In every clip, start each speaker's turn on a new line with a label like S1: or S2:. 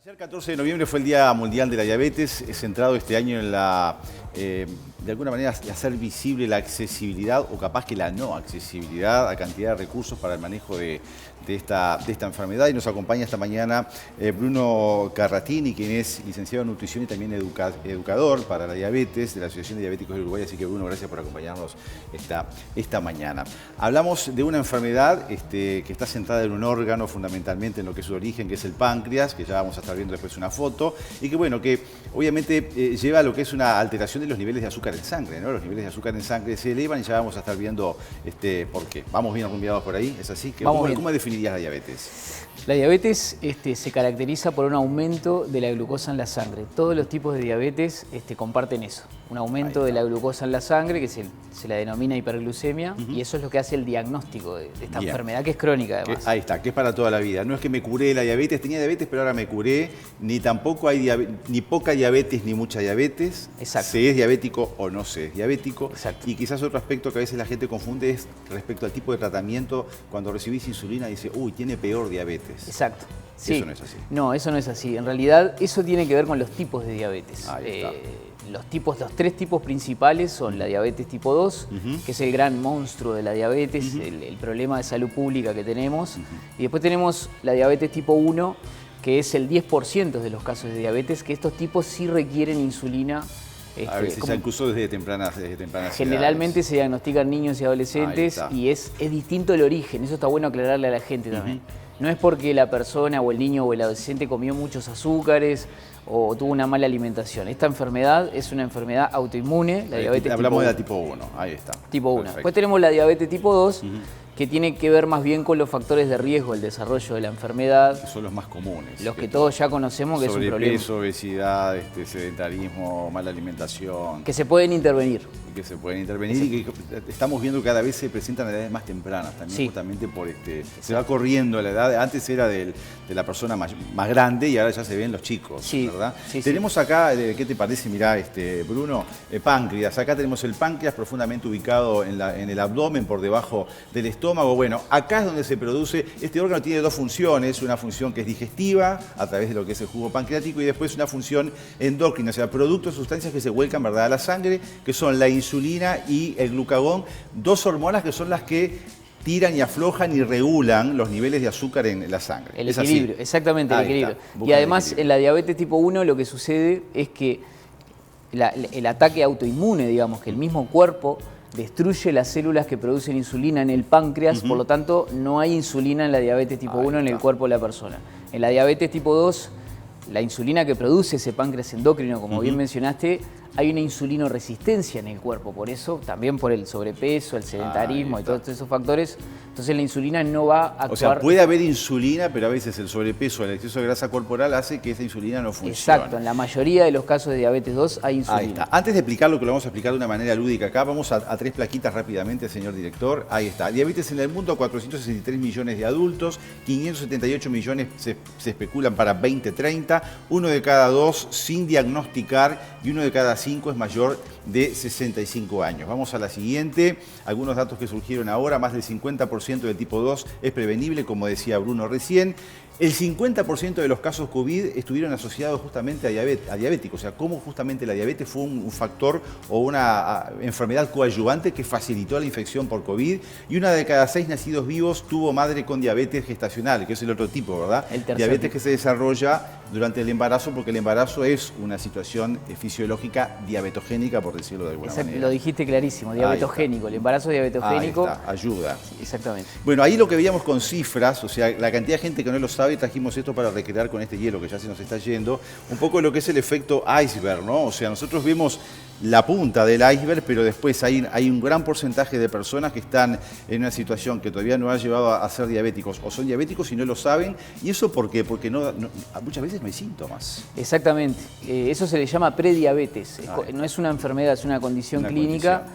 S1: Ayer, 14 de noviembre, fue el Día Mundial de la Diabetes, centrado este año en de alguna manera, hacer visible la accesibilidad o capaz que la no accesibilidad a cantidad de recursos para el manejo de esta enfermedad. Y nos acompaña esta mañana Bruno Carratini, quien es licenciado en nutrición y también educador para la diabetes de la Asociación de Diabéticos de Uruguay. Así que, Bruno, gracias por acompañarnos esta mañana. Hablamos de una enfermedad que está centrada en un órgano, fundamentalmente en lo que es su origen, que es el páncreas, que ya vamos a estar viendo después una foto, y que, bueno, que obviamente lleva a lo que es una alteración de los niveles de azúcar en sangre, ¿no? Los niveles de azúcar en sangre se elevan y ya vamos a estar viendo por qué. ¿Vamos bien rumbeados por ahí? ¿Es así? ¿Cómo definirías la diabetes?
S2: La diabetes se caracteriza por un aumento de la glucosa en la sangre. Todos los tipos de diabetes comparten eso. Un aumento de la glucosa en la sangre, que se la denomina hiperglucemia, y eso es lo que hace el diagnóstico de esta enfermedad, que es crónica además.
S1: Ahí está, que es para toda la vida. No es que me curé de la diabetes, tenía diabetes, pero ahora me curé, ni tampoco hay ni poca diabetes ni mucha diabetes.
S2: Exacto.
S1: Se es diabético o no se es diabético.
S2: Exacto.
S1: Y quizás otro aspecto que a veces la gente confunde es respecto al tipo de tratamiento. Cuando recibís insulina dice, uy, tiene peor diabetes.
S2: Exacto. Sí.
S1: Eso no es así.
S2: No, eso no es así. En realidad, eso tiene que ver con los tipos de diabetes.
S1: Ahí está.
S2: Los tres tipos principales son la diabetes tipo 2, que es el gran monstruo de la diabetes, el problema de salud pública que tenemos. Y después tenemos la diabetes tipo 1, que es el 10% de los casos de diabetes, que estos tipos sí requieren insulina.
S1: A veces ya incluso desde tempranas
S2: Generalmente
S1: edades.
S2: se diagnostican niños y adolescentes y es distinto el origen. Eso está bueno aclararle a la gente también. No es porque la persona o el niño o el adolescente comió muchos azúcares o tuvo una mala alimentación. Esta enfermedad es una enfermedad autoinmune, la diabetes
S1: Hablamos de la tipo 1, ahí está.
S2: Tipo 1.
S1: Perfecto.
S2: Después tenemos la diabetes tipo 2, que tiene que ver más bien con los factores de riesgo del desarrollo de la enfermedad.
S1: Que son los más comunes.
S2: Los que todos ya conocemos que es un problema.
S1: Sobrepeso, obesidad, sedentarismo, mala alimentación.
S2: Que se pueden intervenir.
S1: Que se pueden intervenir y que estamos viendo que cada vez se presentan a edades más tempranas también, justamente por se va corriendo la edad. Antes era de la persona más grande y ahora ya se ven los chicos, ¿verdad? Tenemos acá, ¿qué te parece? Mirá, Bruno, páncreas. Acá tenemos el páncreas profundamente ubicado en el abdomen, por debajo del estómago. Bueno, acá es donde se produce, este órgano tiene dos funciones, una función que es digestiva, a través de lo que es el jugo pancreático, y después una función endocrina, o sea, productos, sustancias que se vuelcan, ¿verdad?, a la sangre, que son la insulina y el glucagón, dos hormonas que son las que tiran y aflojan y regulan los niveles de azúcar en la sangre.
S2: El equilibrio, exactamente, el equilibrio. Y además en la diabetes tipo 1 lo que sucede es que el ataque autoinmune, digamos, que el mismo cuerpo destruye las células que producen insulina en el páncreas, por lo tanto no hay insulina en la diabetes tipo 1 en el cuerpo de la persona. En la diabetes tipo 2, la insulina que produce ese páncreas endocrino, como bien mencionaste, hay una insulinoresistencia en el cuerpo, por eso, también por el sobrepeso, el sedentarismo y todos esos factores, entonces la insulina no va a actuar.
S1: O sea, puede haber insulina, pero a veces el sobrepeso, el exceso de grasa corporal hace que esa insulina no funcione.
S2: Exacto, en la mayoría de los casos de diabetes 2 hay insulina.
S1: Ahí está. Antes de explicar lo que lo vamos a explicar de una manera lúdica acá, vamos a tres plaquitas rápidamente, señor director. Ahí está. Diabetes en el mundo, 463 millones de adultos, 578 millones se especulan para 2030, uno de cada dos sin diagnosticar y uno de cada 5 es mayor de 65 años. Vamos a la siguiente. Algunos datos que surgieron ahora. Más del 50% del tipo 2 es prevenible, como decía Bruno recién. El 50% de los casos COVID estuvieron asociados justamente a diabéticos. O sea, cómo justamente la diabetes fue un factor o una enfermedad coadyuvante que facilitó la infección por COVID. Y una de cada 6 nacidos vivos tuvo madre con diabetes gestacional, que es el otro tipo, ¿verdad? Diabetes que se desarrolla durante el embarazo, porque el embarazo es una situación fisiológica diabetogénica, por decirlo de alguna manera.
S2: Lo dijiste clarísimo, diabetogénico. El embarazo diabetogénico.
S1: Ahí está, ayuda.
S2: Sí, exactamente.
S1: Bueno, ahí lo que veíamos con cifras, o sea, la cantidad de gente que no lo sabe, trajimos esto para recrear con este hielo que ya se nos está yendo, un poco lo que es el efecto iceberg, ¿no? O sea, nosotros vemos la punta del iceberg, pero después hay un gran porcentaje de personas que están en una situación que todavía no ha llevado a ser diabéticos o son diabéticos y no lo saben. ¿Y eso por qué? Porque muchas veces no hay síntomas.
S2: Exactamente. Eso se le llama prediabetes. No es una enfermedad, es una condición clínica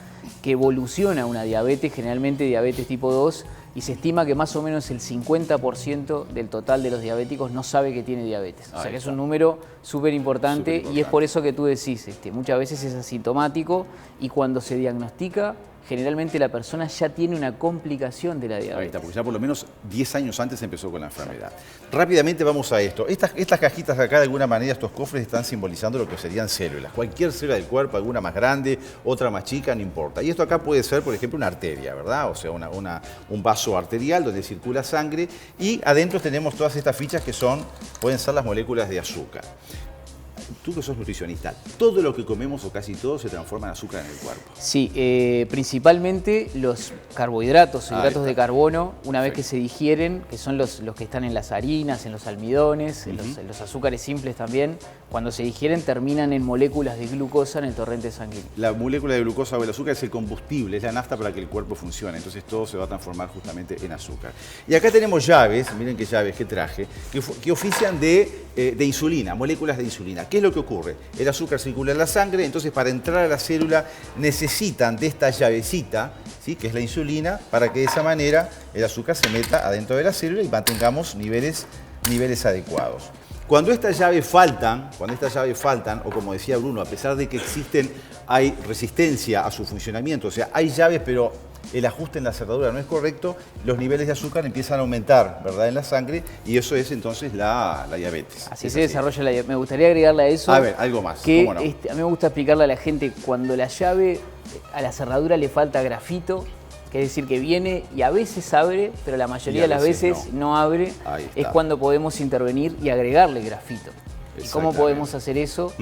S2: que evoluciona a una diabetes, generalmente diabetes tipo 2, y se estima que más o menos el 50% del total de los diabéticos no sabe que tiene diabetes. O sea que es un número súper importante y es por eso que tú decís, muchas veces es asintomático y cuando se diagnostica generalmente la persona ya tiene una complicación de la diabetes.
S1: Ahí está, porque ya por lo menos 10 años antes empezó con la enfermedad. Rápidamente vamos a esto. Estas cajitas de acá, de alguna manera, estos cofres están simbolizando lo que serían células. Cualquier célula del cuerpo, alguna más grande, otra más chica, no importa. Y esto acá puede ser, por ejemplo, una arteria, ¿verdad? O sea, un vaso arterial donde circula sangre. Y adentro tenemos todas estas fichas que pueden ser las moléculas de azúcar. Tú que sos nutricionista, todo lo que comemos o casi todo se transforma en azúcar en el cuerpo.
S2: Sí, principalmente los carbohidratos, hidratos de carbono, una vez que se digieren, que son los que están en las harinas, en los almidones, en los azúcares simples también, cuando se digieren terminan en moléculas de glucosa en el torrente sanguíneo.
S1: La molécula de glucosa o el azúcar es el combustible, es la nafta para que el cuerpo funcione, entonces todo se va a transformar justamente en azúcar. Y acá tenemos llaves, miren qué llaves que traje, que ofician de insulina, moléculas de insulina. ¿Qué es lo que ocurre? El azúcar circula en la sangre, entonces para entrar a la célula necesitan de esta llavecita, ¿sí?, que es la insulina, para que de esa manera el azúcar se meta adentro de la célula y mantengamos niveles adecuados. Cuando estas llaves faltan, o como decía Bruno, a pesar de que hay resistencia a su funcionamiento, o sea, hay llaves pero el ajuste en la cerradura no es correcto, los niveles de azúcar empiezan a aumentar, ¿verdad?, en la sangre, y eso es entonces la diabetes.
S2: Así se desarrolla la diabetes. Me gustaría agregarle a eso...
S1: A ver, algo más,
S2: que
S1: ¿cómo no?
S2: A mí me gusta explicarle a la gente, cuando la llave, a la cerradura le falta grafito, que es decir, que viene y a veces abre, pero la mayoría de las veces no abre, es cuando podemos intervenir y agregarle grafito. ¿Y cómo podemos hacer eso?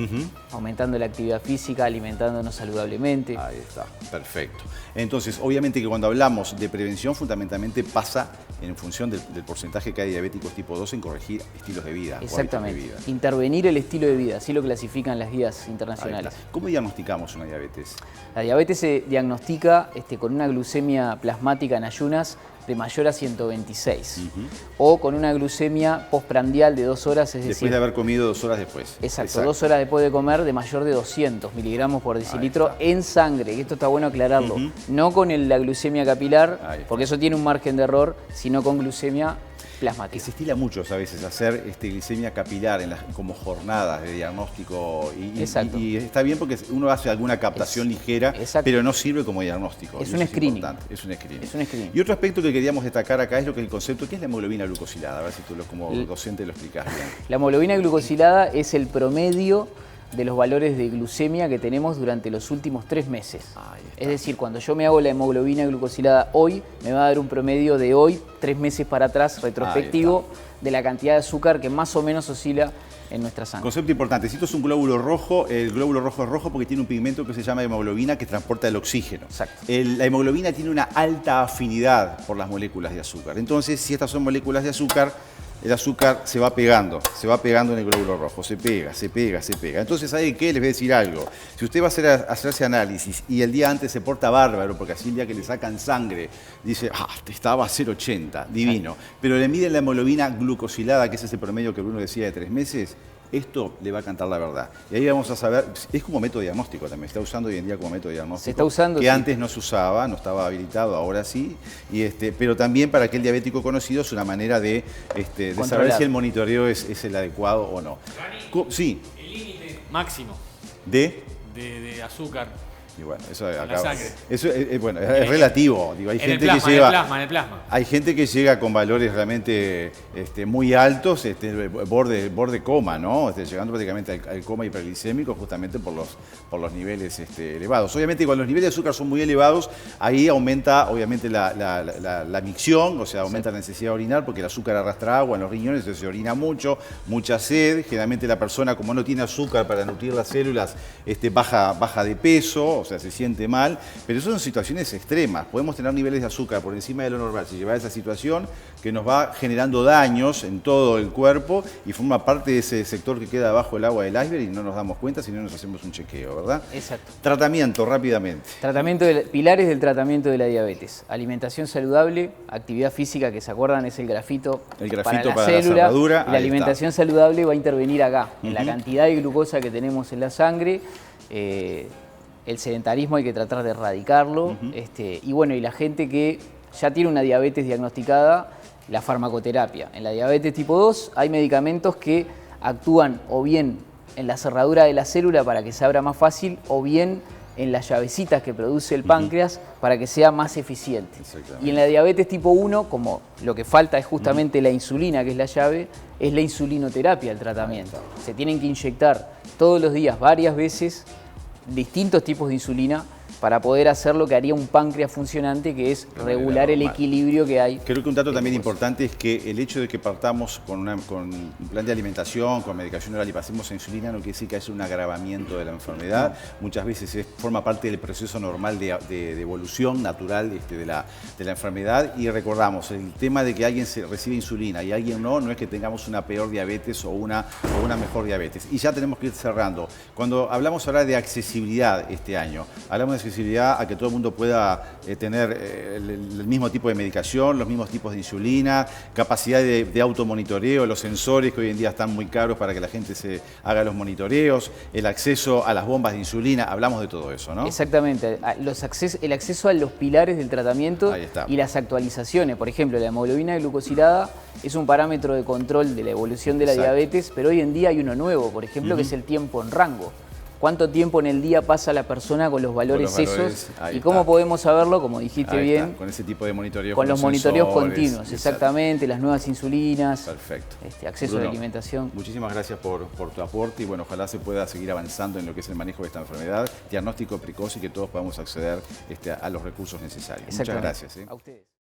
S2: Aumentando la actividad física, alimentándonos saludablemente.
S1: Ahí está, perfecto. Entonces, obviamente que cuando hablamos de prevención, fundamentalmente pasa en función del porcentaje que hay de diabéticos tipo 2 en corregir estilos de vida.
S2: Exactamente.
S1: De vida.
S2: Intervenir el estilo de vida, así lo clasifican las guías internacionales.
S1: ¿Cómo diagnosticamos una diabetes?
S2: La diabetes se diagnostica con una glucemia plasmática en ayunas de mayor a 126 o con una glucemia postprandial de 2 horas, es decir...
S1: Después de haber comido 2 horas después.
S2: Exacto, 2 horas después de comer, de mayor de 200 miligramos por decilitro en sangre, y esto está bueno aclararlo, no con la glucemia capilar, porque eso tiene un margen de error, sino con glucemia plasmática.
S1: Se estila mucho a veces hacer glicemia capilar como jornadas de diagnóstico y está bien porque uno hace alguna captación ligera, pero no sirve como diagnóstico.
S2: Es un screening.
S1: Es un screening.
S2: Es un screening.
S1: Y otro aspecto que queríamos destacar acá es el concepto, ¿qué es la hemoglobina glucosilada? A ver si tú como docente lo explicás bien.
S2: La hemoglobina glucosilada es el promedio de los valores de glucemia que tenemos durante los últimos 3 meses. Es decir, cuando yo me hago la hemoglobina glucosilada hoy, me va a dar un promedio de hoy, 3 meses para atrás, retrospectivo, de la cantidad de azúcar que más o menos oscila en nuestra sangre.
S1: Concepto importante, si esto es un glóbulo rojo, el glóbulo rojo es rojo porque tiene un pigmento que se llama hemoglobina que transporta el oxígeno.
S2: Exacto.
S1: La hemoglobina tiene una alta afinidad por las moléculas de azúcar. Entonces, si estas son moléculas de azúcar, el azúcar se va pegando en el glóbulo rojo, se pega. Entonces, ¿sabe qué? Les voy a decir algo. Si usted va a hacerse análisis y el día antes se porta bárbaro, porque así el día que le sacan sangre, dice, estaba a 0,80, divino, pero le miden la hemoglobina glucosilada, que es ese promedio que Bruno decía de 3 meses, esto le va a cantar la verdad. Y ahí vamos a saber, es como método diagnóstico también, se está usando hoy en día como método diagnóstico.
S2: Se está usando,
S1: que antes no se usaba, no estaba habilitado, ahora sí. Pero también para aquel diabético conocido es una manera de saber si el monitoreo es el adecuado o no. Sí.
S3: El límite máximo
S1: de
S3: azúcar.
S1: Y bueno, eso acá,
S3: la sangre.
S1: Eso es relativo. Digo, hay gente
S3: en el plasma.
S1: Hay gente que llega con valores realmente muy altos, borde coma, ¿no? Llegando prácticamente al coma hiperglicémico justamente por los niveles elevados. Obviamente, cuando los niveles de azúcar son muy elevados, ahí aumenta obviamente la micción, o sea, aumenta la necesidad de orinar porque el azúcar arrastra agua en los riñones, entonces se orina mucha sed. Generalmente la persona, como no tiene azúcar para nutrir las células, baja de peso, o sea, se siente mal, pero eso son situaciones extremas. Podemos tener niveles de azúcar por encima de lo normal, si lleva a esa situación que nos va generando daños en todo el cuerpo y forma parte de ese sector que queda abajo del agua del iceberg y no nos damos cuenta si no nos hacemos un chequeo, ¿verdad?
S2: Exacto.
S1: Tratamiento, rápidamente.
S2: Pilares del tratamiento de la diabetes. Alimentación saludable, actividad física, que se acuerdan es el grafito para la célula.
S1: Cerradura.
S2: Y la alimentación saludable va a intervenir acá, en la cantidad de glucosa que tenemos en la sangre. El sedentarismo hay que tratar de erradicarlo. Y bueno, y la gente que ya tiene una diabetes diagnosticada, la farmacoterapia. En la diabetes tipo 2 hay medicamentos que actúan o bien en la cerradura de la célula para que se abra más fácil o bien en las llavecitas que produce el páncreas para que sea más eficiente. Y en la diabetes tipo 1, como lo que falta es justamente la insulina, que es la llave, es la insulinoterapia el tratamiento. Se tienen que inyectar todos los días, varias veces, distintos tipos de insulina para poder hacer lo que haría un páncreas funcionante, que es regular el equilibrio que hay.
S1: Creo que un dato también importante es que el hecho de que partamos con un plan de alimentación, con medicación oral y pasemos a insulina, no quiere decir que haya un agravamiento de la enfermedad. Muchas veces forma parte del proceso normal de evolución natural de la enfermedad. Y recordamos, el tema de que alguien recibe insulina y alguien no es que tengamos una peor diabetes o una mejor diabetes. Y ya tenemos que ir cerrando. Cuando hablamos ahora de accesibilidad este año, hablamos de accesibilidad a que todo el mundo pueda tener el mismo tipo de medicación, los mismos tipos de insulina, capacidad de automonitoreo, los sensores que hoy en día están muy caros para que la gente se haga los monitoreos, el acceso a las bombas de insulina, hablamos de todo eso, ¿no?
S2: Exactamente, el acceso a los pilares del tratamiento y las actualizaciones. Por ejemplo, la hemoglobina glucosilada es un parámetro de control de la evolución de la diabetes, pero hoy en día hay uno nuevo, por ejemplo, que es el tiempo en rango. ¿Cuánto tiempo en el día pasa la persona con los valores esos? ¿Y cómo podemos saberlo? Como dijiste bien.
S1: Con ese tipo de monitoreo.
S2: Con los monitoreos continuos, exactamente, las nuevas insulinas.
S1: Perfecto.
S2: Acceso Bruno, a la alimentación.
S1: Muchísimas gracias por tu aporte y bueno, ojalá se pueda seguir avanzando en lo que es el manejo de esta enfermedad, diagnóstico precoz y que todos podamos acceder a los recursos necesarios. Muchas gracias.
S2: A ustedes.